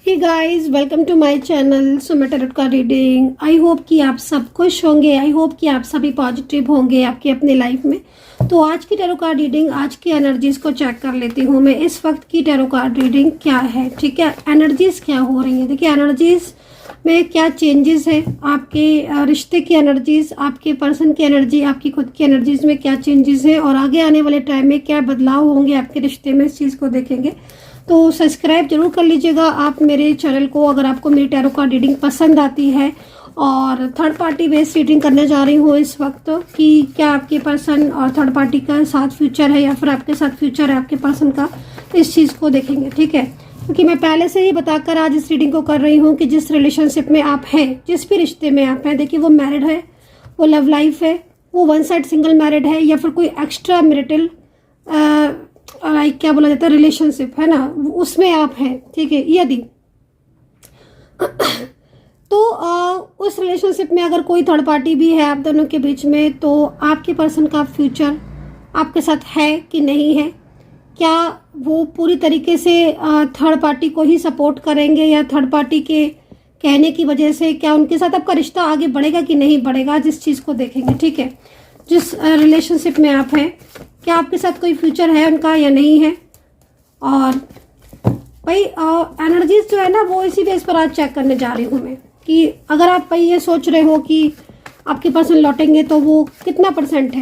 Hey guys, welcome to my channel Sumit tarot का reading. I hope कि आप सब खुश होंगे। आई होप कि आप सभी पॉजिटिव होंगे आपकी अपनी लाइफ में। तो आज की टैरो कार्ड रीडिंग, आज की एनर्जीज को चेक कर लेती हूँ मैं। इस वक्त की टैरो कार्ड रीडिंग क्या है, ठीक है, एनर्जीज क्या हो रही है। देखिए एनर्जीज में क्या चेंजेस है, आपके रिश्ते की एनर्जीज, आपके पर्सन की एनर्जी, आपकी खुद की एनर्जीज में क्या चेंजेस है और आगे आने वाले टाइम में क्या बदलाव होंगे आपके रिश्ते में, इस चीज़ को देखेंगे। तो सब्सक्राइब जरूर कर लीजिएगा आप मेरे चैनल को अगर आपको मेरी टैरो कार्ड रीडिंग पसंद आती है। और थर्ड पार्टी बेस्ड रीडिंग करने जा रही हूँ इस वक्त कि क्या आपके पर्सन और थर्ड पार्टी का साथ फ्यूचर है या फिर आपके साथ फ्यूचर है आपके पर्सन का, इस चीज़ को देखेंगे, ठीक है। क्योंकि मैं पहले से ही बताकर आज इस रीडिंग को कर रही हूँ कि जिस रिलेशनशिप में आप हैं, जिस भी रिश्ते में आप हैं, देखिए वो मैरिड है, वो लव लाइफ है, वो वन साइड सिंगल मैरिड है या फिर कोई एक्स्ट्रा मैरिटल लाइक क्या बोला जाता है रिलेशनशिप है ना, उसमें आप हैं, ठीक है। यदि तो उस रिलेशनशिप में अगर कोई थर्ड पार्टी भी है आप दोनों के बीच में, तो आपके पर्सन का फ्यूचर आपके साथ है कि नहीं है, क्या वो पूरी तरीके से थर्ड पार्टी को ही सपोर्ट करेंगे या थर्ड पार्टी के कहने की वजह से क्या उनके साथ आपका रिश्ता आगे बढ़ेगा कि नहीं बढ़ेगा, जिस चीज़ को देखेंगे, ठीक है। जिस रिलेशनशिप में आप हैं, क्या आपके साथ कोई फ्यूचर है उनका या नहीं है। और भाई एनर्जीज जो है ना, वो इसी बेस पर आज चेक करने जा रही हूँ मैं कि अगर आप भाई ये सोच रहे हो कि आपके पर्सन लौटेंगे तो वो कितना %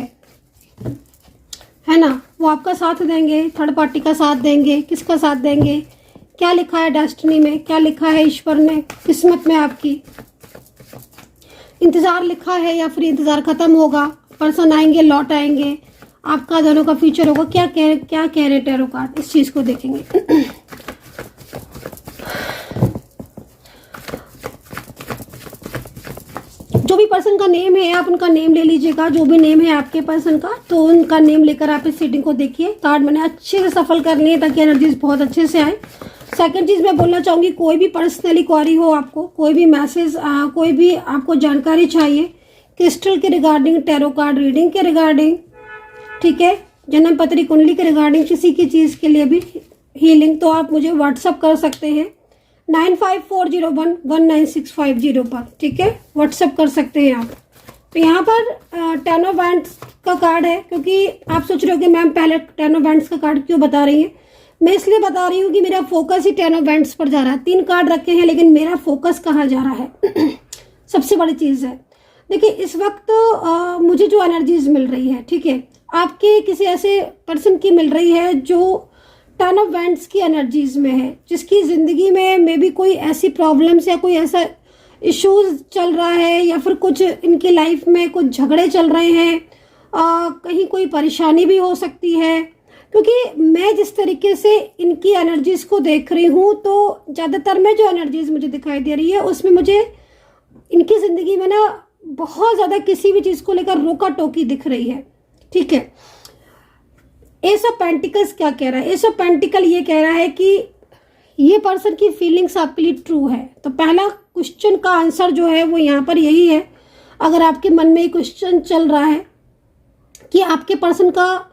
है ना, वो आपका साथ देंगे, थर्ड पार्टी का साथ देंगे, किसका साथ देंगे, क्या लिखा है डेस्टिनी में, क्या लिखा है ईश्वर ने, किस्मत में आपकी इंतजार लिखा है या फिर इंतजार खत्म होगा, पर्सन आएंगे, लौट आएंगे, आपका दोनों का फ्यूचर होगा, क्या कह रहे टैरो कार्ड, इस चीज को देखेंगे। जो भी पर्सन का नेम है आप उनका नेम ले लीजिएगा, जो भी नेम है आपके पर्सन का, तो उनका नेम लेकर आप इस रीडिंग को देखिए। कार्ड मैंने अच्छे से सफल कर लिए ताकि एनर्जीज बहुत अच्छे से आए। सेकंड चीज मैं बोलना चाहूंगी, कोई भी पर्सनली क्वारी हो आपको, कोई भी मैसेज, कोई भी आपको जानकारी चाहिए क्रिस्टल के रिगार्डिंग, टैरो कार्ड रीडिंग के रिगार्डिंग, ठीक है, जन्म पत्री कुंडली के रिगार्डिंग, किसी की चीज के लिए भी हीलिंग, तो आप मुझे व्हाट्सअप कर सकते हैं 9540119650 पर, ठीक है, व्हाट्सअप कर सकते हैं आप। तो यहाँ पर 10 ऑफ वैंड्स का कार्ड है, क्योंकि आप सोच रहे हो कि मैम पहले 10 ऑफ वैंड्स का कार्ड क्यों बता रही है। मैं इसलिए बता रही हूँ कि मेरा फोकस ही 10 ऑफ वैंड्स पर जा रहा है। 3 कार्ड रखे हैं लेकिन मेरा फोकस कहाँ जा रहा है सबसे बड़ी चीज़ है। देखिए इस वक्त मुझे जो एनर्जीज मिल रही है, ठीक है, आपके किसी ऐसे पर्सन की मिल रही है जो 10 ऑफ वैंड्स की एनर्जीज में है, जिसकी ज़िंदगी में मे बी कोई ऐसी प्रॉब्लम्स या कोई ऐसा इश्यूज चल रहा है या फिर कुछ इनकी लाइफ में कुछ झगड़े चल रहे हैं, कहीं कोई परेशानी भी हो सकती है। क्योंकि मैं जिस तरीके से इनकी एनर्जीज को देख रही हूँ, तो ज़्यादातर में जो एनर्जीज मुझे दिखाई दे रही है उसमें मुझे इनकी ज़िंदगी में ना बहुत ज़्यादा किसी भी चीज़ को लेकर रोका टोकी दिख रही है, ठीक है। एस ऑफ पेंटिकल्स क्या कह रहा है, एस ऑफ पेंटिकल ये कह रहा है कि ये पर्सन की फीलिंग्स आपके लिए ट्रू है। तो पहला क्वेश्चन का आंसर जो है वो यहाँ पर यही है। अगर आपके मन में ये क्वेश्चन चल रहा है कि आपके पर्सन का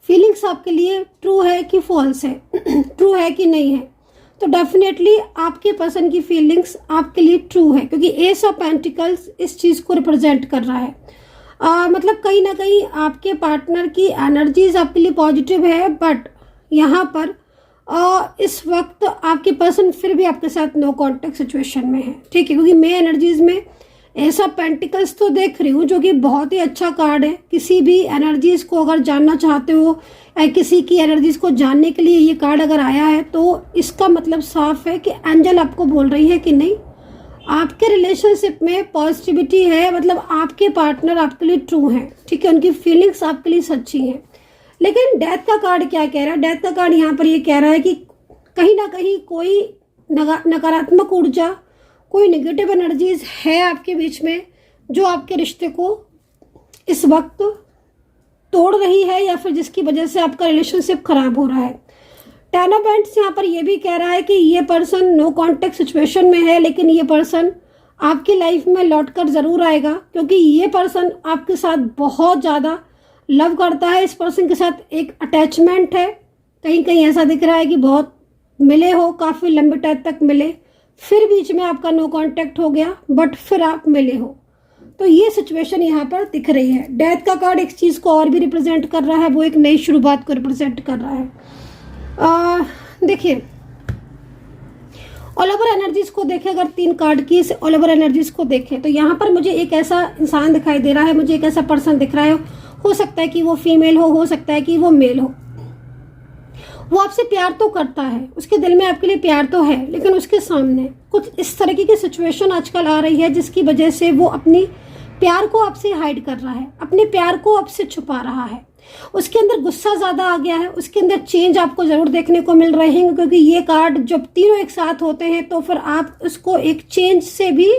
फीलिंग्स आपके लिए ट्रू है कि फॉल्स है ट्रू है कि नहीं है, तो डेफिनेटली आपके पर्सन की फीलिंग्स आपके लिए ट्रू है, क्योंकि एस ऑफ पेंटिकल्स इस चीज़ को रिप्रेजेंट कर रहा है। मतलब कहीं ना कहीं आपके पार्टनर की एनर्जीज आपके लिए पॉजिटिव है, बट यहाँ पर इस वक्त आपके पर्सन फिर भी आपके साथ नो कांटेक्ट सिचुएशन में है, ठीक है। क्योंकि मैं एनर्जीज में ऐसा पेंटिकल्स तो देख रही हूँ जो कि बहुत ही अच्छा कार्ड है। किसी भी एनर्जीज को अगर जानना चाहते हो या किसी की एनर्जीज को जानने के लिए ये कार्ड अगर आया है, तो इसका मतलब साफ है कि एंजल आपको बोल रही है कि नहीं, आपके रिलेशनशिप में पॉजिटिविटी है, मतलब आपके पार्टनर आपके लिए ट्रू है, ठीक है, उनकी फीलिंग्स आपके लिए सच्ची हैं। लेकिन डेथ का कार्ड क्या कह रहा है, डेथ का कार्ड यहाँ पर ये कह रहा है कि कहीं ना कहीं कोई नकारात्मक ऊर्जा, कोई नेगेटिव एनर्जीज है आपके बीच में जो आपके रिश्ते को इस वक्त तोड़ रही है या फिर जिसकी वजह से आपका रिलेशनशिप खराब हो रहा है। 10 ऑफ वैंड्स यहाँ पर यह भी कह रहा है कि ये पर्सन नो कांटेक्ट सिचुएशन में है, लेकिन ये पर्सन आपकी लाइफ में लौटकर ज़रूर आएगा, क्योंकि ये पर्सन आपके साथ बहुत ज़्यादा लव करता है। इस पर्सन के साथ एक अटैचमेंट है, कहीं कहीं ऐसा दिख रहा है कि बहुत मिले हो, काफ़ी लंबे टाइम तक मिले, फिर बीच में आपका नो कांटेक्ट हो गया, बट फिर आप मिले हो। तो ये सिचुएशन यहाँ पर दिख रही है। डेथ का कार्ड एक चीज़ को और भी रिप्रेजेंट कर रहा है, वो एक नई शुरुआत को रिप्रेजेंट कर रहा है। देखिए ऑल ओवर एनर्जीज को देखें, अगर 3 कार्ड की ऑल ओवर एनर्जीज को देखें तो यहाँ पर मुझे एक ऐसा इंसान दिखाई दे रहा है, मुझे एक ऐसा पर्सन दिख रहा है। हो सकता है कि वो फीमेल हो सकता है कि वो मेल हो। वो आपसे प्यार तो करता है, उसके दिल में आपके लिए प्यार तो है, लेकिन उसके सामने कुछ इस तरीके की सिचुएशन आजकल आ रही है जिसकी वजह से वो अपनी प्यार को आपसे हाइड कर रहा है, अपने प्यार को आपसे छुपा रहा है। उसके अंदर गुस्सा ज़्यादा आ गया है, उसके अंदर चेंज आपको ज़रूर देखने को मिल रहे हैं, क्योंकि ये कार्ड जब तीनों एक साथ होते हैं तो फिर आप उसको एक चेंज से भी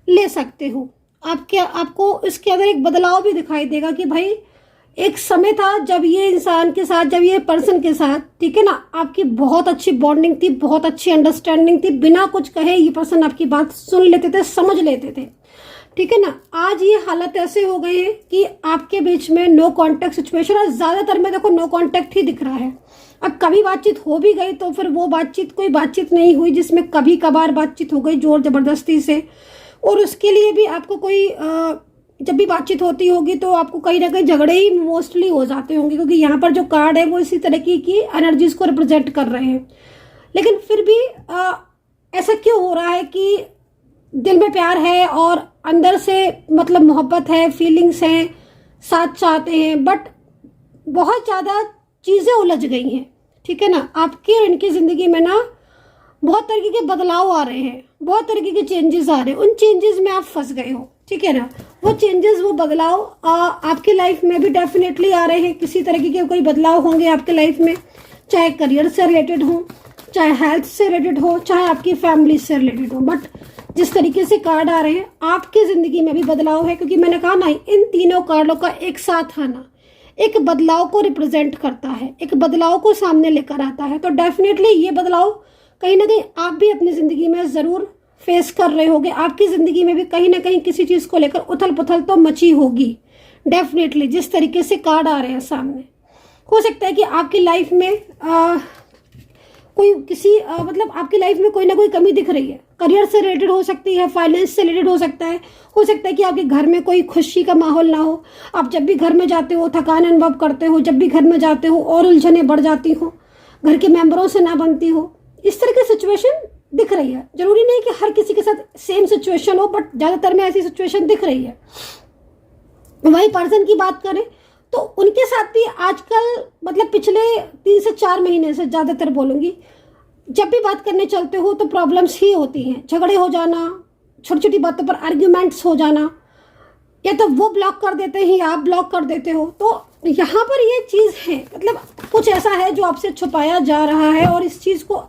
ले सकते हो। आपको इसके अंदर एक बदलाव भी दिखाई देगा कि भाई एक समय था जब ये इंसान के साथ, जब ये पर्सन के साथ, ठीक है ना, आपकी बहुत अच्छी बॉन्डिंग थी, बहुत अच्छी अंडरस्टैंडिंग थी, बिना कुछ कहे ये पर्सन आपकी बात सुन लेते थे, समझ लेते थे, ठीक है ना। आज ये हालत ऐसे हो गए हैं कि आपके बीच में नो कांटेक्ट सिचुएशन, और ज्यादातर में देखो नो कांटेक्ट ही दिख रहा है। अब कभी बातचीत हो भी गई तो फिर वो बातचीत कोई बातचीत नहीं हुई जिसमें कभी कभार बातचीत हो गई जोर जबरदस्ती से, और उसके लिए भी आपको कोई जब भी बातचीत होती होगी तो आपको कहीं ना कहीं झगड़े ही मोस्टली हो जाते होंगे, क्योंकि यहाँ पर जो कार्ड है वो इसी तरह की एनर्जीज को रिप्रेजेंट कर रहे हैं। लेकिन फिर भी ऐसा क्यों हो रहा है कि दिल में प्यार है और अंदर से मतलब मोहब्बत है, फीलिंग्स हैं, साथ चाहते हैं, बट बहुत ज़्यादा चीज़ें उलझ गई हैं, ठीक है ना। आपकी और इनकी ज़िंदगी में ना बहुत तरीके के बदलाव आ रहे हैं, बहुत तरीके के चेंजेस आ रहे हैं, उन चेंजेस में आप फंस गए हो, ठीक है ना। वो चेंजेस, वो बदलाव आपकी लाइफ में भी डेफिनेटली आ रहे हैं। किसी तरीके के कोई बदलाव होंगे आपके लाइफ में, चाहे करियर से रिलेटेड हो, चाहे हेल्थ से रिलेटेड हो, चाहे आपकी फैमिली से रिलेटेड हो। बट जिस तरीके से कार्ड आ रहे हैं आपकी ज़िंदगी में भी बदलाव है, क्योंकि मैंने कहा ना इन तीनों कार्डों का एक साथ आना एक बदलाव को रिप्रेजेंट करता है, एक बदलाव को सामने लेकर आता है। तो डेफिनेटली ये बदलाव कहीं ना कहीं आप भी अपनी ज़िंदगी में ज़रूर फेस कर रहे होगे। आपकी ज़िंदगी में भी कहीं ना कहीं किसी चीज़ को लेकर उथल पुथल तो मची होगी डेफिनेटली, जिस तरीके से कार्ड आ रहे हैं सामने। हो सकता है कि आपकी लाइफ में कोई मतलब आपकी लाइफ में कोई ना कोई कमी दिख रही है, करियर से रिलेटेड हो सकती है, फाइनेंस से रिलेटेड हो सकता है कि आपके घर में कोई खुशी का माहौल ना हो। आप जब भी घर में जाते हो थकान अनुभव करते हो, जब भी घर में जाते हो और उलझने बढ़ जाती हो, घर के मेंबरों से ना बनती हो, इस तरह की सिचुएशन दिख रही है। जरूरी नहीं कि हर किसी के साथ सेम सिचुएशन हो, बट ज़्यादातर में ऐसी सिचुएशन दिख रही है। वही पर्सन की बात करें तो उनके साथ भी आजकल मतलब पिछले 3 से 4 महीने से ज़्यादातर बोलूँगी, जब भी बात करने चलते हो तो प्रॉब्लम्स ही होती हैं। झगड़े हो जाना, छोटी छोटी बातों पर आर्ग्यूमेंट्स हो जाना, या तो वो ब्लॉक कर देते हैं या आप ब्लॉक कर देते हो। तो यहाँ पर ये चीज़ है, मतलब कुछ ऐसा है जो आपसे छुपाया जा रहा है और इस चीज़ को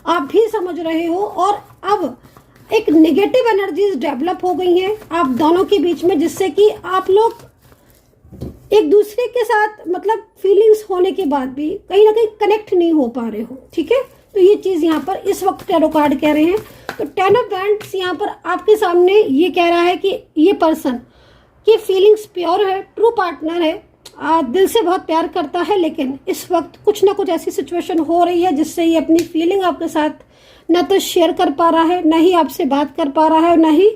आप भी समझ रहे हो, और अब एक नेगेटिव एनर्जीज डेवलप हो गई हैं आप दोनों के बीच में, जिससे कि आप लोग एक दूसरे के साथ मतलब फीलिंग्स होने के बाद भी कहीं ना कहीं कनेक्ट नहीं हो पा रहे हो, ठीक है। तो ये चीज़ यहाँ पर इस वक्त टैरो कार्ड कह रहे हैं। तो 10 ऑफ वैंड्स यहाँ पर आपके सामने ये कह रहा है कि ये पर्सन की फीलिंग्स प्योर है, ट्रू पार्टनर है, दिल से बहुत प्यार करता है, लेकिन इस वक्त कुछ ना कुछ ऐसी सिचुएशन हो रही है जिससे ये अपनी फीलिंग आपके साथ ना तो शेयर कर पा रहा है, ना ही आपसे बात कर पा रहा है, ना ही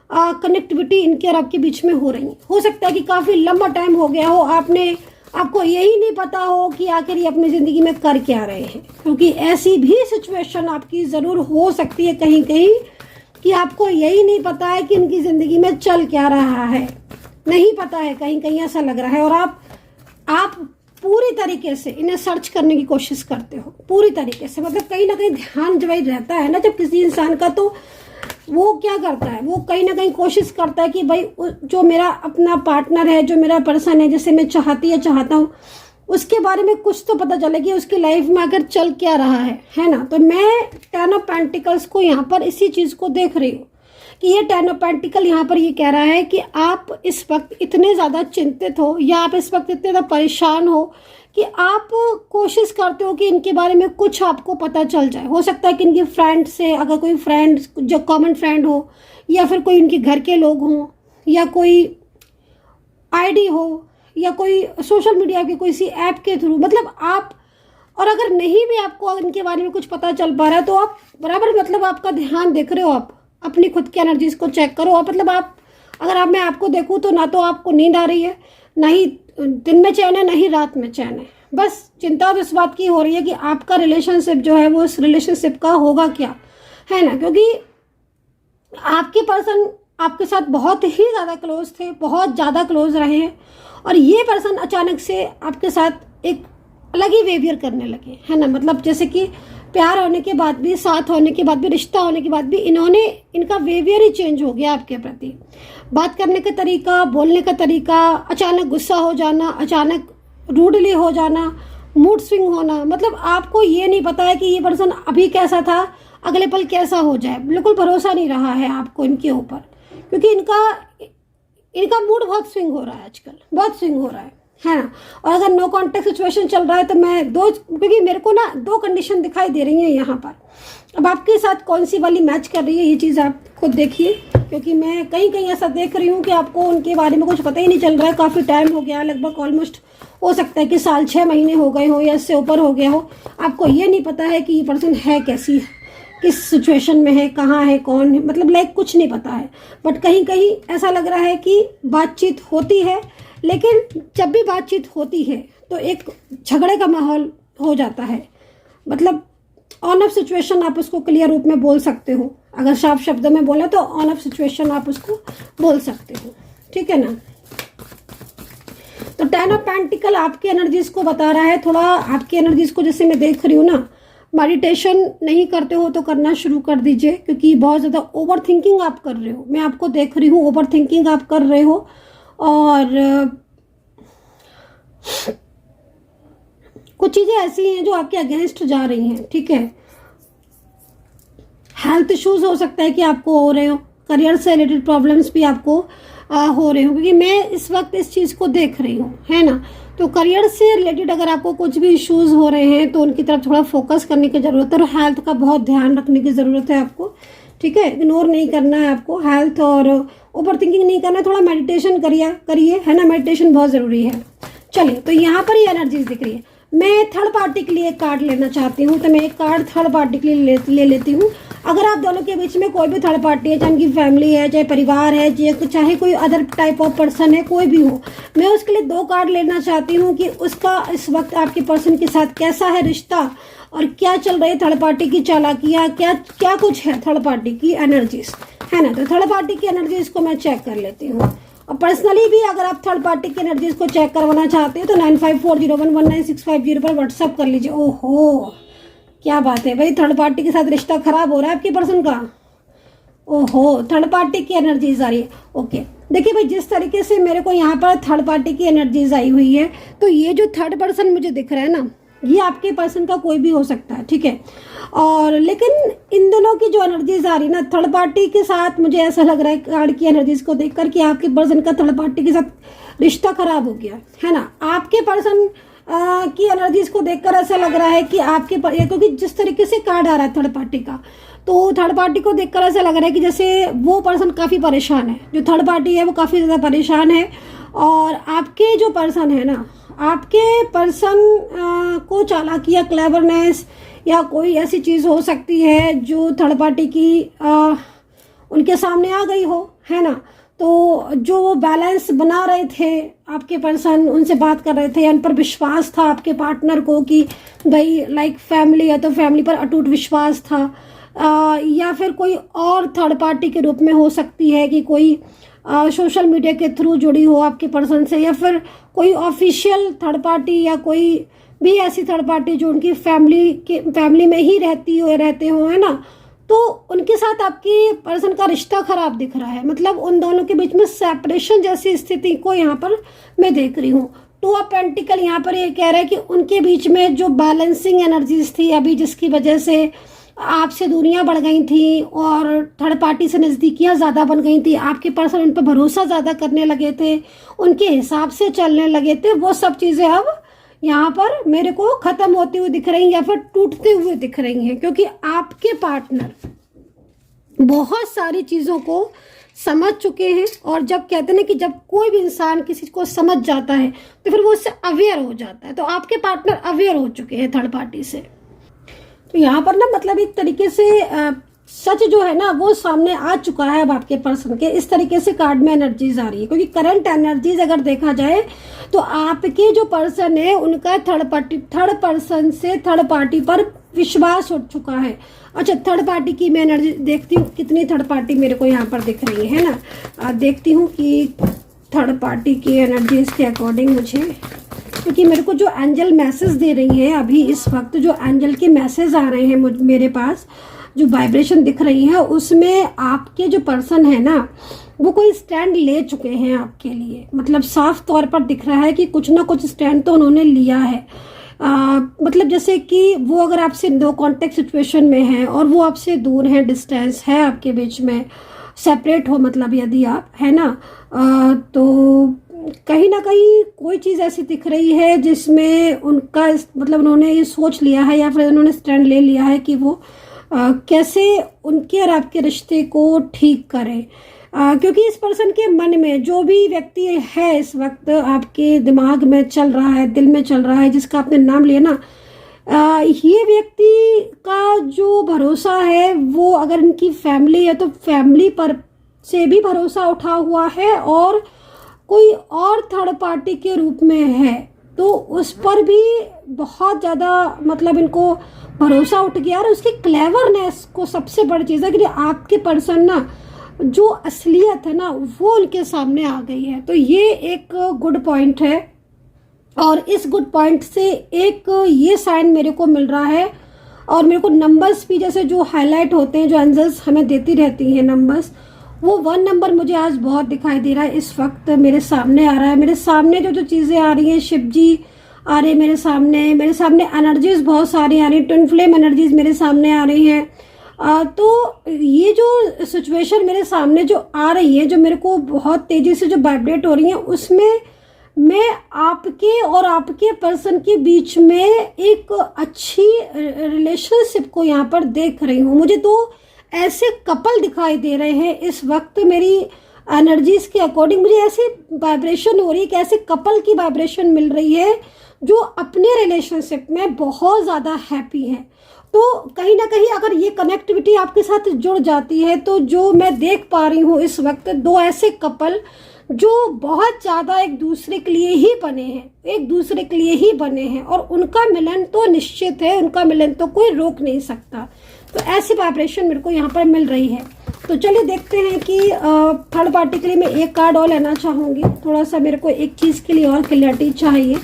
कनेक्टिविटी इनके और आपके बीच में हो रही है। हो सकता है कि काफ़ी लंबा टाइम हो गया हो, आपको यही नहीं पता हो कि आखिर ये अपनी ज़िंदगी में कर क्या रहे हैं, क्योंकि ऐसी भी सिचुएशन आपकी ज़रूर हो सकती है कहीं कहीं कि आपको यही नहीं पता है कि इनकी ज़िंदगी में चल क्या रहा है, नहीं पता है, कहीं कहीं ऐसा लग रहा है। और आप पूरी तरीके से इन्हें सर्च करने की कोशिश करते हो, पूरी तरीके से, मतलब कहीं ना कहीं ध्यान जब रहता है ना जब किसी इंसान का, तो वो क्या करता है, वो कहीं ना कहीं कोशिश करता है कि भाई जो मेरा अपना पार्टनर है, जो मेरा पर्सन है, जिसे मैं चाहता हूँ, उसके बारे में कुछ तो पता चले कि उसकी लाइफ में आकर चल क्या रहा है ना। तो मैं 10 ऑफ पेंटिकल्स को यहाँ पर इसी चीज़ को देख रही हूँ कि ये 10 ऑफ पेंटिकल यहाँ पर ये कह रहा है कि आप इस वक्त इतने ज़्यादा चिंतित हो, या आप इस वक्त इतने ज़्यादा परेशान हो कि आप कोशिश करते हो कि इनके बारे में कुछ आपको पता चल जाए। हो सकता है कि इनके फ्रेंड से, अगर कोई फ्रेंड जो कॉमन फ्रेंड हो, या फिर कोई इनके घर के लोग हों, या कोई आईडी हो, या कोई सोशल मीडिया के कोई सी ऐप के थ्रू, मतलब आप और अगर नहीं भी आपको इनके बारे में कुछ पता चल पा रहा है तो आप बराबर मतलब आपका ध्यान देख रहे हो, आप अपनी खुद की एनर्जीज को चेक करो। आप मतलब आप अगर आप मैं आपको देखूँ तो ना तो आपको नींद आ रही है, ना ही दिन में चैन है, ना ही रात में चैन है। बस चिंता तो इस बात की हो रही है कि आपका रिलेशनशिप जो है वो इस रिलेशनशिप का होगा क्या, है ना। क्योंकि आपके पर्सन आपके साथ बहुत ही ज़्यादा क्लोज थे, बहुत ज़्यादा क्लोज रहे हैं, और ये पर्सन अचानक से आपके साथ एक अलग ही बिहेवियर करने लगे, है ना। मतलब जैसे कि प्यार होने के बाद भी, साथ होने के बाद भी, रिश्ता होने के बाद भी इनका बिहेवियर ही चेंज हो गया आपके प्रति। बात करने का तरीका, बोलने का तरीका, अचानक गुस्सा हो जाना, अचानक रूडली हो जाना, मूड स्विंग होना। मतलब आपको ये नहीं पता है कि ये पर्सन अभी कैसा था, अगले पल कैसा हो जाए। बिल्कुल भरोसा नहीं रहा है आपको इनके ऊपर, क्योंकि इनका मूड बहुत स्विंग हो रहा है आजकल, बहुत स्विंग हो रहा है ना। और अगर नो कॉन्टेक्ट सिचुएशन चल रहा है तो क्योंकि मेरे को ना 2 कंडीशन दिखाई दे रही हैं यहाँ पर। अब आपके साथ कौन सी वाली मैच कर रही है ये चीज़ आप खुद देखिए, क्योंकि मैं कहीं कहीं ऐसा देख रही हूँ कि आपको उनके बारे में कुछ पता ही नहीं चल रहा है। काफ़ी टाइम हो गया, लगभग ऑलमोस्ट हो सकता है कि साल 6 महीने हो गए हो या इससे ऊपर हो गया हो। आपको ये नहीं पता है कि ये पर्सन है कैसी, किस सिचुएशन में है, कहाँ है, कौन है, मतलब लाइक कुछ नहीं पता है। बट कहीं कहीं ऐसा लग रहा है कि बातचीत होती है, लेकिन जब भी बातचीत होती है तो एक झगड़े का माहौल हो जाता है। मतलब ऑन ऑफ सिचुएशन आप उसको क्लियर रूप में बोल सकते हो। अगर साफ शब्दों में बोला तो ऑन ऑफ सिचुएशन आप उसको बोल सकते हो, ठीक है ना। तो 10 ऑफ पेंटिकल आपकी एनर्जीज को बता रहा है। थोड़ा आपकी एनर्जीज को जैसे मैं देख रही हूँ ना, मेडिटेशन नहीं करते हो तो करना शुरू कर दीजिए, क्योंकि बहुत ज़्यादा ओवर थिंकिंग आप कर रहे हो। मैं आपको देख रही हूँ ओवर थिंकिंग आप कर रहे हो, और कुछ चीज़ें ऐसी हैं जो आपके अगेंस्ट जा रही हैं, ठीक है। हेल्थ इश्यूज हो सकता है कि आपको हो रहे हो, करियर से रिलेटेड प्रॉब्लम्स भी आपको हो रहे हो, क्योंकि मैं इस वक्त इस चीज़ को देख रही हूँ, है ना। तो करियर से रिलेटेड अगर आपको कुछ भी इश्यूज हो रहे हैं तो उनकी तरफ थोड़ा फोकस करने की ज़रूरत है, और हेल्थ का बहुत ध्यान रखने की ज़रूरत है आपको, ठीक है। इग्नोर नहीं करना है आपको हेल्थ, और ओवर थिंकिंग नहीं करना है। थोड़ा मेडिटेशन करिए, है ना। मेडिटेशन बहुत ज़रूरी है। चलिए, तो यहाँ पर ये एनर्जीज दिख रही है। मैं थर्ड पार्टी के लिए एक कार्ड लेना चाहती हूँ, तो मैं एक कार्ड थर्ड पार्टी के लिए ले लेती हूँ। अगर आप दोनों के बीच में कोई भी थर्ड पार्टी है, चाहे उनकी फैमिली है, चाहे परिवार है, चाहे कोई अदर टाइप ऑफ पर्सन है, कोई भी हो, मैं उसके लिए 2 कार्ड लेना चाहती हूँ कि उसका इस वक्त आपके पर्सन के साथ कैसा है रिश्ता, और क्या चल रही है थर्ड पार्टी की चालाकियाँ, क्या कुछ है थर्ड पार्टी की एनर्जीज, है ना। तो थर्ड पार्टी की एनर्जीज को मैं चेक कर लेती हूँ। और पर्सनली भी अगर आप थर्ड पार्टी की एनर्जीज को चेक करवाना चाहते हो तो 9540119650 पर व्हाट्सअप कर लीजिए। ओहो, क्या बात है भाई, थर्ड पार्टी के साथ रिश्ता खराब हो रहा है आपके पर्सन का। ओहो, थर्ड पार्टी की एनर्जीज आ रही है। ओके, देखिए भाई, जिस तरीके से मेरे को यहाँ पर थर्ड पार्टी की एनर्जीज आई हुई है, तो ये जो थर्ड पर्सन मुझे दिख रहा है ना, ये आपके पर्सन का कोई भी हो सकता है, ठीक है। और लेकिन इन दोनों की जो एनर्जीज आ रही है ना थर्ड पार्टी के साथ, मुझे ऐसा लग रहा है कार्ड की एनर्जीज को देखकर कि आपके पर्सन का थर्ड पार्टी के साथ रिश्ता खराब हो गया, है ना। आपके पर्सन की एनर्जीज को देखकर ऐसा लग रहा है कि क्योंकि जिस तरीके से कार्ड आ रहा है थर्ड पार्टी का, तो थर्ड पार्टी को देखकर ऐसा लग रहा है कि जैसे वो पर्सन काफ़ी परेशान है, जो थर्ड पार्टी है वो काफ़ी ज़्यादा परेशान है। और आपके जो पर्सन है ना, आपके पर्सन को चालाकी या क्लेवरनेस या कोई ऐसी चीज़ हो सकती है जो थर्ड पार्टी की उनके सामने आ गई हो, है ना। तो जो वो बैलेंस बना रहे थे आपके पर्सन, उनसे बात कर रहे थे, उन पर विश्वास था आपके पार्टनर को कि भाई लाइक फैमिली है तो फैमिली पर अटूट विश्वास था। या फिर कोई और थर्ड पार्टी के रूप में हो सकती है कि कोई सोशल मीडिया के थ्रू जुड़ी हो आपके पर्सन से, या फिर कोई ऑफिशियल थर्ड पार्टी या कोई भी ऐसी थर्ड पार्टी जो उनकी फैमिली में ही रहते हो, है ना। तो उनके साथ आपकी पर्सन का रिश्ता खराब दिख रहा है। मतलब उन दोनों के बीच में सेपरेशन जैसी स्थिति को यहाँ पर मैं देख रही हूँ। 2 ऑफ पेंटिकल यहाँ पर ये कह रहा है कि उनके बीच में जो बैलेंसिंग एनर्जीज थी अभी, जिसकी वजह से आपसे दूरियां बढ़ गई थी और थर्ड पार्टी से नज़दीकियां ज़्यादा बन गई थी, आपके पर्सन उन पर भरोसा ज़्यादा करने लगे थे, उनके हिसाब से चलने लगे थे, वो सब चीज़ें अब यहाँ पर मेरे को ख़त्म होती हुई दिख रही हैं या फिर टूटते हुए दिख रही हैं। क्योंकि आपके पार्टनर बहुत सारी चीज़ों को समझ चुके हैं। और जब कहते हैं ना कि जब कोई भी इंसान किसी को समझ जाता है तो फिर वो उससे अवेयर हो जाता है। तो आपके पार्टनर अवेयर हो चुके हैं थर्ड पार्टी से। तो यहाँ पर ना मतलब एक तरीके से सच जो है ना वो सामने आ चुका है अब आपके पर्सन के। इस तरीके से कार्ड में एनर्जीज आ रही है, क्योंकि करंट एनर्जीज अगर देखा जाए तो आपके जो पर्सन है उनका थर्ड पर्सन से थर्ड पार्टी पर विश्वास उठ चुका है। अच्छा, थर्ड पार्टी की मैं एनर्जी देखती हूँ, कितनी थर्ड पार्टी मेरे को यहाँ पर दिख रही है ना। देखती हूँ कि थर्ड पार्टी की एनर्जीज के अकॉर्डिंग मुझे, क्योंकि मेरे को जो एंजल मैसेज दे रही है अभी इस वक्त, जो एंजल के मैसेज आ रहे हैं मेरे पास, जो वाइब्रेशन दिख रही है उसमें आपके जो पर्सन है ना वो कोई स्टैंड ले चुके हैं आपके लिए। मतलब साफ तौर पर दिख रहा है कि कुछ ना कुछ स्टैंड तो उन्होंने लिया है। मतलब जैसे कि वो अगर आपसे नो कांटेक्ट सिचुएशन में है और वो आपसे दूर है, डिस्टेंस है आपके बीच में, सेपरेट हो, मतलब यदि आप है ना, तो कहीं ना कहीं कोई चीज़ ऐसी दिख रही है जिसमें उनका मतलब उन्होंने ये सोच लिया है या फिर उन्होंने स्टैंड ले लिया है कि वो कैसे उनके और आपके रिश्ते को ठीक करें। क्योंकि इस पर्सन के मन में जो भी व्यक्ति है इस वक्त आपके दिमाग में चल रहा है, दिल में चल रहा है, जिसका आपने नाम लिया ना, ये व्यक्ति का जो भरोसा है वो अगर इनकी फैमिली है तो फैमिली पर से भी भरोसा उठा हुआ है, और कोई और थर्ड पार्टी के रूप में है तो उस पर भी बहुत ज़्यादा मतलब इनको भरोसा उठ गया। और उसकी क्लेवरनेस को सबसे बड़ी चीज़ है कि आपके पर्सन ना जो असलियत है ना वो उनके सामने आ गई है। तो ये एक गुड पॉइंट है। और इस गुड पॉइंट से एक ये साइन मेरे को मिल रहा है, और मेरे को नंबर्स भी जैसे जो हाईलाइट होते हैं, जो एंजल्स हमें देती रहती हैं नंबर्स, वो 1 नंबर मुझे आज बहुत दिखाई दे रहा है। इस वक्त मेरे सामने आ रहा है। मेरे सामने जो चीज़ें आ रही हैं, शिव जी आ रहे हैं मेरे सामने एनर्जीज बहुत सारी आ रही हैं, ट्विन फ्लेम एनर्जीज मेरे सामने आ रही हैं। तो ये जो सिचुएशन मेरे सामने जो आ रही है, जो मेरे को बहुत तेज़ी से जो वाइब्रेट हो रही है, उसमें मैं आपके और आपके पर्सन के बीच में एक अच्छी रिलेशनशिप को यहाँ पर देख रही हूँ। मुझे तो ऐसे कपल दिखाई दे रहे हैं इस वक्त मेरी एनर्जीज के अकॉर्डिंग। मुझे ऐसी वाइब्रेशन हो रही है कि ऐसे कपल की वाइब्रेशन मिल रही है जो अपने रिलेशनशिप में बहुत ज़्यादा हैप्पी है। तो कहीं ना कहीं अगर ये कनेक्टिविटी आपके साथ जुड़ जाती है तो जो मैं देख पा रही हूँ इस वक्त, 2 ऐसे कपल जो बहुत ज़्यादा एक दूसरे के लिए ही बने हैं, और उनका मिलन तो निश्चित है, उनका मिलन तो कोई रोक नहीं सकता। तो ऐसी वाइब्रेशन मेरे को यहाँ पर मिल रही है। तो चलिए देखते हैं कि थर्ड पार्टी के लिए मैं एक कार्ड और लेना चाहूँगी। थोड़ा सा मेरे को एक चीज़ के लिए और क्लियरिटी चाहिए,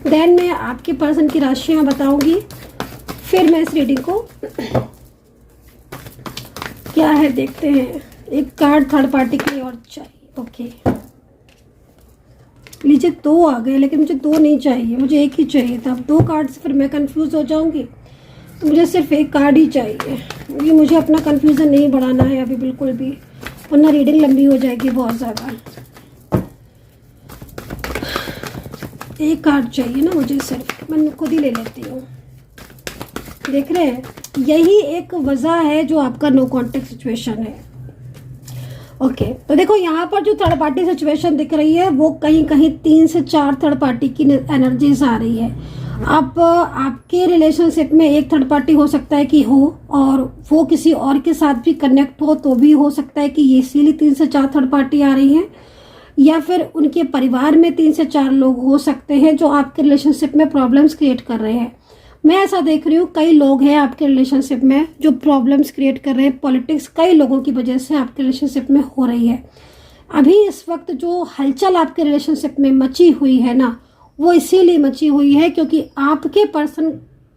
देन मैं आपके पर्सन की राशियाँ बताऊँगी, फिर मैं इस रीडिंग को क्या है देखते हैं। एक कार्ड थर्ड पार्टी के लिए और चाहिए। ओके, लीजिए 2 आ गए, लेकिन मुझे 2 नहीं चाहिए, मुझे एक ही चाहिए था। अब 2 कार्ड से फिर मैं कंफ्यूज हो जाऊंगी, तो मुझे सिर्फ एक कार्ड ही चाहिए, क्योंकि मुझे अपना कंफ्यूजन नहीं बढ़ाना है अभी बिल्कुल भी, वरना रीडिंग लंबी हो जाएगी बहुत ज़्यादा। एक कार्ड चाहिए ना मुझे सिर्फ, मैं खुद ही ले लेती हूँ। देख रहे हैं, यही एक वजह है जो आपका नो कॉन्टेक्ट सिचुएशन है। ओके, तो देखो यहाँ पर जो थर्ड पार्टी सिचुएशन दिख रही है वो कहीं कहीं 3 से 4 थर्ड पार्टी की एनर्जीज आ रही है। अब आपके रिलेशनशिप में एक थर्ड पार्टी हो सकता है कि हो, और वो किसी और के साथ भी कनेक्ट हो तो भी हो सकता है कि ये इसीलिए 3 से 4 थर्ड पार्टी आ रही हैं, या फिर उनके परिवार में 3 से 4 लोग हो सकते हैं जो आपके रिलेशनशिप में प्रॉब्लम्स क्रिएट कर रहे हैं। मैं ऐसा देख रही हूँ कई लोग हैं आपके रिलेशनशिप में जो प्रॉब्लम्स क्रिएट कर रहे हैं। पॉलिटिक्स कई लोगों की वजह से आपके रिलेशनशिप में हो रही है। अभी इस वक्त जो हलचल आपके रिलेशनशिप में मची हुई है ना, वो इसीलिए मची हुई है क्योंकि आपके पर्सन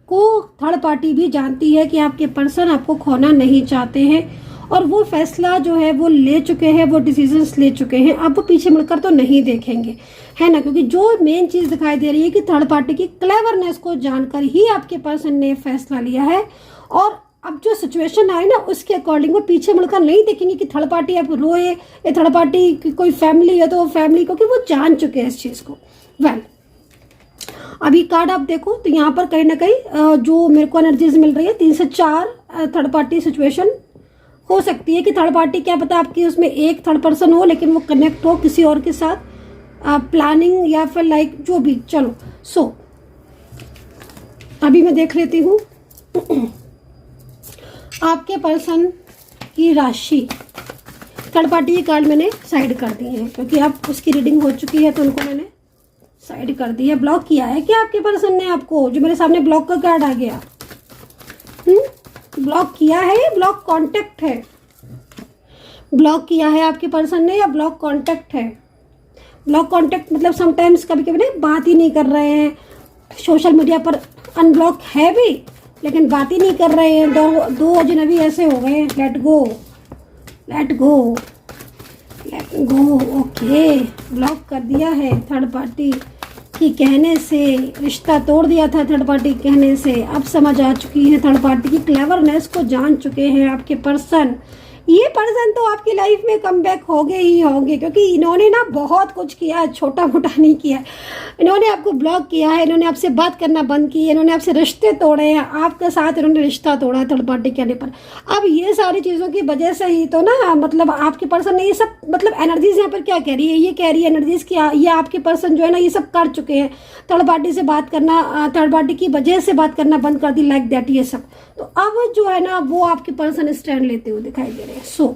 को थर्ड पार्टी भी जानती है कि आपके पर्सन आपको खोना नहीं चाहते हैं, और वो फैसला जो है वो ले चुके हैं, वो डिसीजंस ले चुके हैं। अब वो पीछे मुड़कर तो नहीं देखेंगे, है ना, क्योंकि जो मेन चीज़ दिखाई दे रही है कि थर्ड पार्टी की क्लेवरनेस को जानकर ही आपके पर्सन ने फैसला लिया है। और अब जो सिचुएशन आई ना उसके अकॉर्डिंग वो पीछे मुड़कर नहीं देखेंगे कि थर्ड पार्टी अब रोए या थर्ड पार्टी की कोई फैमिली है तो वो फैमिली, क्योंकि वो जान चुके हैं इस चीज़ को। अभी कार्ड आप देखो तो यहाँ पर कहीं ना कहीं जो मेरे को एनर्जीज मिल रही है 3 से 4 थर्ड पार्टी सिचुएशन हो सकती है कि थर्ड पार्टी, क्या पता आपकी उसमें एक थर्ड पर्सन हो लेकिन वो कनेक्ट हो किसी और के साथ, प्लानिंग या फिर लाइक जो भी। चलो सो अभी मैं देख लेती हूँ आपके पर्सन की राशि। थर्ड पार्टी के कार्ड मैंने साइड कर दिए हैं क्योंकि अब उसकी रीडिंग हो चुकी है तो उनको मैंने साइड कर दिया। ब्लॉक किया है क्या आपके पर्सन ने आपको? जो मेरे सामने ब्लॉक का कार्ड आ गया, ब्लॉक किया है या ब्लॉक कांटेक्ट है? ब्लॉक किया है आपके पर्सन ने या ब्लॉक कांटेक्ट है? ब्लॉक कांटेक्ट मतलब समटाइम्स कभी कभी ना बात ही नहीं कर रहे हैं, सोशल मीडिया पर अनब्लॉक है भी लेकिन बात ही नहीं कर रहे हैं। दो अजनबी ऐसे हो गए। Let go let go let go. Okay, block कर दिया है थर्ड पार्टी की कहने से, रिश्ता तोड़ दिया था थर्ड पार्टी कहने से। अब समझ आ चुकी है थर्ड पार्टी की क्लेवरनेस को, जान चुके हैं आपके पर्सन। ये पर्सन तो आपकी लाइफ में कमबैक होंगे ही होंगे क्योंकि इन्होंने ना बहुत कुछ किया है, छोटा मोटा नहीं किया है। इन्होंने आपको ब्लॉक किया है, इन्होंने आपसे बात करना बंद की है, इन्होंने आपसे रिश्ते तोड़े हैं, आपके साथ इन्होंने रिश्ता तोड़ा है थर्ड पार्टी कहने पर। अब ये सारी चीज़ों की वजह से ही तो ना मतलब आपके पर्सन ने ये सब मतलब एनर्जीज यहाँ पर क्या कह रही है, ये कह रही है एनर्जीज की ये आपके पर्सन जो है ना ये सब कर चुके हैं। थर्ड पार्टी से बात करना, थर्ड पार्टी की वजह से बात करना बंद कर दी, लाइक दैट ये सब। तो अब जो है ना वो आपके पर्सन स्टैंड लेते हुए दिखाई दे रहे हैं। सो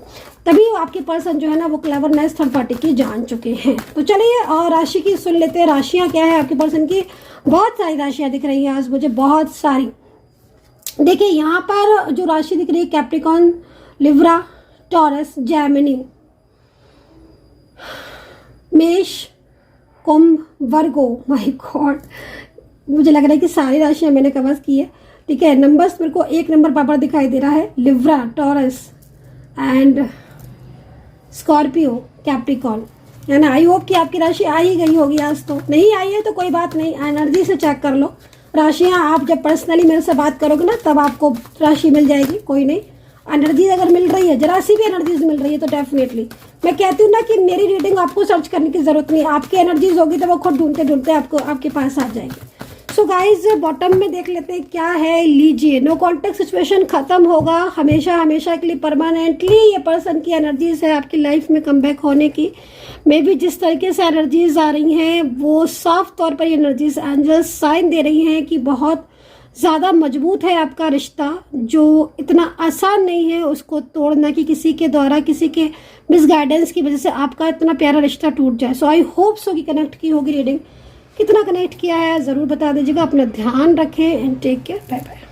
तभी आपके पर्सन जो है ना वो क्लेवरनेस थर्ड पार्टी की जान चुके हैं। तो चलिए और राशि की सुन लेते हैं। राशियां क्या है आपके पर्सन की? बहुत सारी राशियां दिख रही हैं आज मुझे, बहुत सारी। देखिए यहाँ पर जो राशि दिख रही है कैप्रिकॉन, लिब्रा, टॉरस, जेमिनी, मेष, कुंभ, वर्गो। माय गॉड, मुझे लग रहा है कि सारी राशियां मैंने कवर की है। ठीक है, नंबर्स मेरे को एक नंबर पापा दिखाई दे रहा है, Libra, taurus and Scorpio, Capricorn, है ना। आई होप कि आपकी राशि आ ही गई होगी आज। तो नहीं आई है तो कोई बात नहीं, एनर्जी से चेक कर लो राशियां। आप जब पर्सनली मेरे से बात करोगे ना तब आपको राशि मिल जाएगी, कोई नहीं। एनर्जी अगर मिल रही है, जरा सी भी एनर्जीज मिल रही है तो डेफिनेटली मैं कहती हूँ ना कि मेरी रीडिंग आपको सर्च करने की जरूरत नहीं है। आपकी एनर्जीज होगी तो वो खुद ढूंढते ढूंढते आपको आपके पास आ जाएगी। सो गाइज बॉटम में देख लेते हैं क्या है। लीजिए, नो कॉन्टेक्ट सिचुएशन खत्म होगा हमेशा हमेशा के लिए, परमानेंटली। ये पर्सन की एनर्जीज है आपकी लाइफ में कमबैक होने की। मे भी जिस तरीके से एनर्जीज आ रही हैं वो साफ तौर पर ये एनर्जीज एंजल्स साइन दे रही हैं कि बहुत ज़्यादा मजबूत है आपका रिश्ता, जो इतना आसान नहीं है उसको तोड़ना कि किसी के द्वारा, किसी के मिसगाइडेंस की वजह से आपका इतना प्यारा रिश्ता टूट जाए। सो आई होप सो कि कनेक्ट की होगी रीडिंग। कितना कनेक्ट किया है ज़रूर बता दीजिएगा। अपना ध्यान रखें and take care, bye bye.